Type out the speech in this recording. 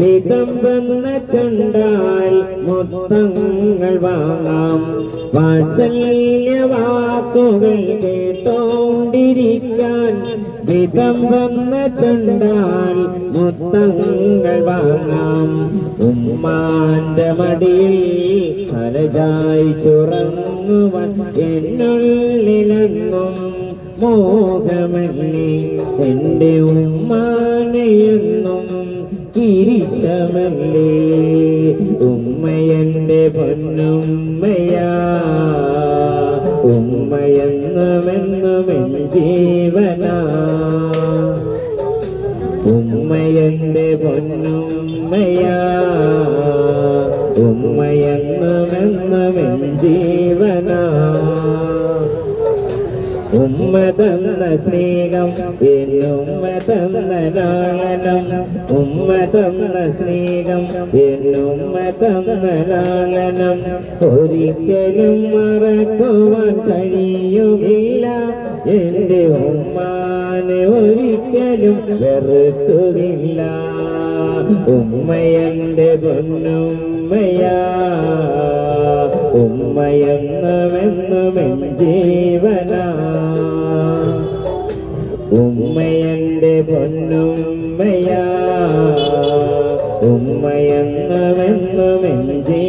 വിതമ്പെന്ന ചുണ്ടാൽ മുത്തങ്ങൾ വാങ്ങാം. വാത്സല്യവാക്കുകൾ കേട്ടോണ്ടിരിക്കാൻ വിതമ്പെന്ന ചുണ്ടാൽ മുത്തങ്ങൾ വാങ്ങാം. ഉമ്മാന്റെ മടിയിൽ തലചായി ചുറങ്ങുവാൻ എന്നുള്ളിലെന്നും മോഹമല്ലേ. എന്റെ ഉമ്മാനെയെന്നും കിരീശമല്ലേ. ഉമ്മയെന്റെ പൊന്നുമ്മയാ, ഉമ്മയെന്നുമെന്നുമെൻ ജീവനാ. ഉമ്മയെന്റെ പൊന്നുമ്മയാ, ഉമ്മയെന്നുമെന്നുമെൻ ജീവനാ. ഉമ്മ തന്ന സ്നേഹം എന്നുമ്മ തന്ന ലാളനം. ഉമ്മ തന്ന സ്നേഹം എന്നുമ്മ തന്ന ലാളനം ഒരിക്കലും മറക്കുവാൻ കഴിയുമില്ല. എന്റെ ഉമ്മാനെ ഒരിക്കലും വെറുക്കുകയില്ല. ഉമ്മയെന്റെ പൊന്നുമ്മയാ, ഉമ്മയെന്നുമെന്നുമെൻ ജീവനാ. ഉമ്മയെന്റെ പൊന്നുമ്മയാ, ഉമ്മയെന്നുമെന്നുമെൻ ജീവനാ.